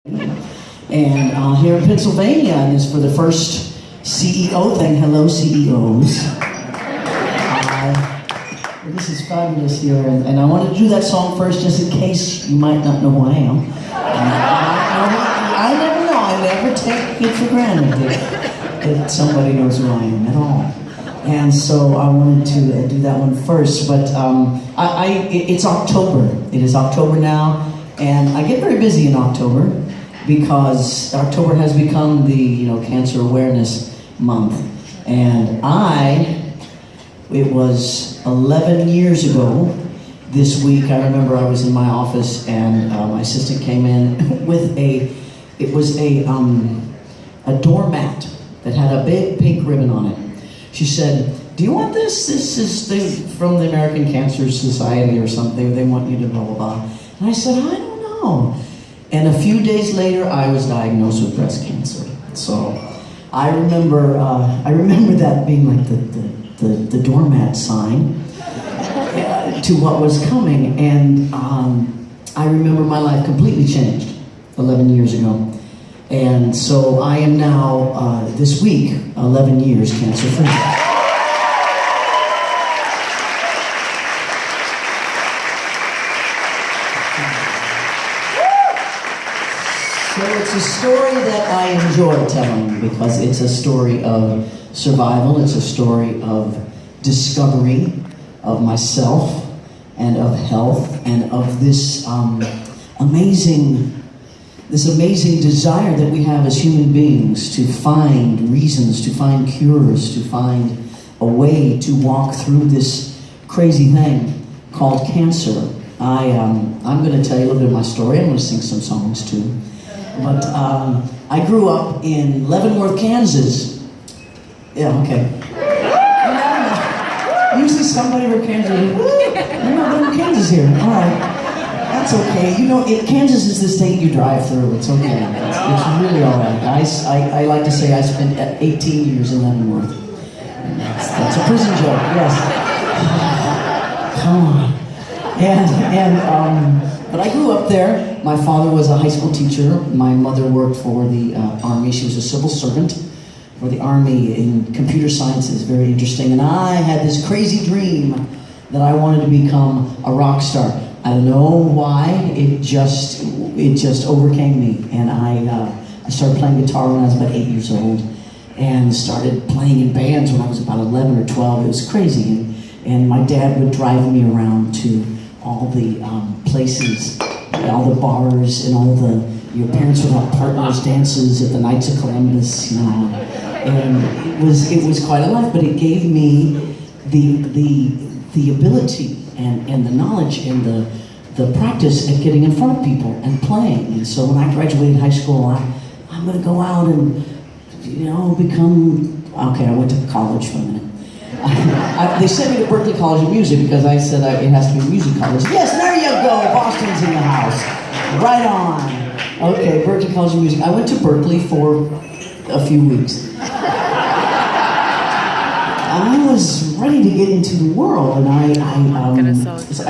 And here in Pennsylvania, and it's for the first CEO thing. Hello, CEOs. This is fabulous here, and I wanted to do that song first just in case you might not know who I am. I never know. I never take it for granted that somebody knows who I am at all. And so I wanted to do that one first, but it's October. It is October now, and I get very busy in October because October has become the Cancer Awareness Month. And it was 11 years ago this week. I remember I was in my office and my assistant came in with a doormat that had a big pink ribbon on it. She said, "Do you want this? This is from the American Cancer Society or something. They want you to blah, blah, blah." And I said, "I don't know." And a few days later, I was diagnosed with breast cancer. So I remember that being like the doormat sign to what was coming. And I remember my life completely changed 11 years ago. And so I am now, this week, 11 years cancer-free. So it's a story that I enjoy telling because it's a story of survival, it's a story of discovery of myself and of health and of this amazing desire that we have as human beings to find reasons, to find cures, to find a way to walk through this crazy thing called cancer. I'm going to tell you a little bit of my story. I'm going to sing some songs too. But I grew up in Leavenworth, Kansas. Yeah, okay. Usually somebody from Kansas, you're not from Kansas here. All right. That's okay. Kansas is the state you drive through. It's okay. It's really all right. I like to say I spent 18 years in Leavenworth. That's a prison joke, yes. Come on. But I grew up there. My father was a high school teacher. My mother worked for the Army. She was a civil servant for the Army in computer sciences. Very interesting. And I had this crazy dream that I wanted to become a rock star. I don't know why, it just overcame me. And I started playing guitar when I was about 8 years old and started playing in bands when I was about 11 or 12. It was crazy. And my dad would drive me around to all the places, all the bars and all your parents would have partners dances at the Knights of Columbus, And it was quite a life, but it gave me the ability and the knowledge and the practice at getting in front of people and playing. And so when I graduated high school, I'm going to go out and, become... Okay, I went to college for a minute. They sent me to Berklee College of Music because I said it has to be a music college. Yes, there you go! Boston's in the house. Right on. Okay, Berklee College of Music. I went to Berklee for a few weeks. I was ready to get into the world, and I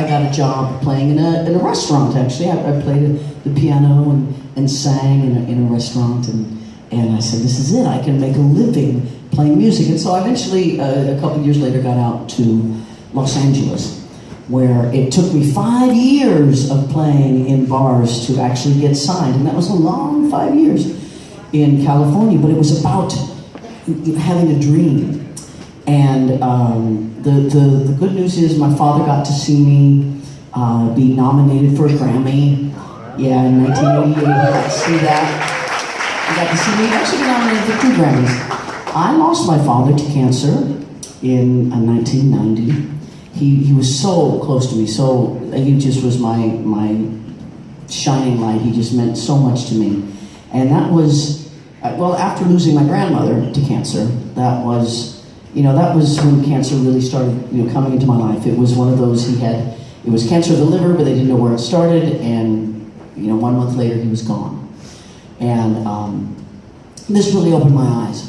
got a job playing in a restaurant. Actually, I played the piano and sang in a restaurant, and I said, "This is it. I can make a living playing music." And so I eventually, a couple of years later, got out to Los Angeles, where it took me 5 years of playing in bars to actually get signed, and that was a long 5 years in California. But it was about having a dream. And the good news is my father got to see me be nominated for a Grammy. Yeah, in 1988, he got to see that. He got to see me actually be nominated for 2 Grammys. I lost my father to cancer in 1990. He was so close to me, he just was my shining light. He just meant so much to me. And that was, after losing my grandmother to cancer, that was when cancer really started, coming into my life. It was one of those, it was cancer of the liver, but they didn't know where it started, and, 1 month later, he was gone. And this really opened my eyes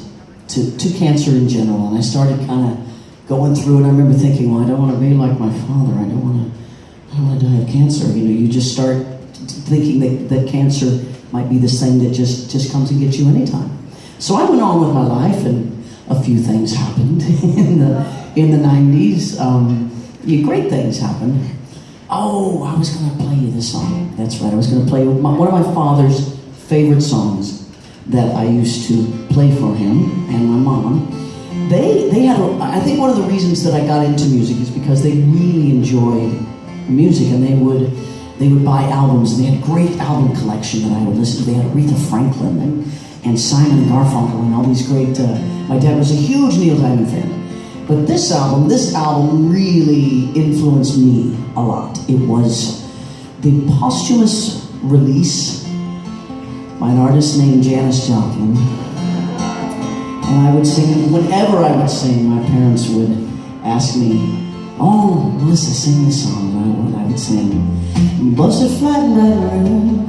to cancer in general, and I started kind of going through it. I remember thinking, well, I don't want to be like my father. I don't want to die of cancer. You just start thinking that cancer might be this thing that just comes and gets you anytime. So I went on with my life, and a few things happened in the 90s. Great things happened. Oh, I was going to play you this song. That's right, I was going to play one of my father's favorite songs that I used to play for him and my mom. They had, I think one of the reasons that I got into music is because they really enjoyed music, and they would buy albums, and they had a great album collection that I would listen to. They had Aretha Franklin and Simon and Garfunkel and all these great, my dad was a huge Neil Diamond fan. But this album really influenced me a lot. It was the posthumous release by an artist named Janis Joplin. And I would sing, whenever I would sing, my parents would ask me, "Oh, Melissa, sing this song." And I would sing, "Busted flat in that river,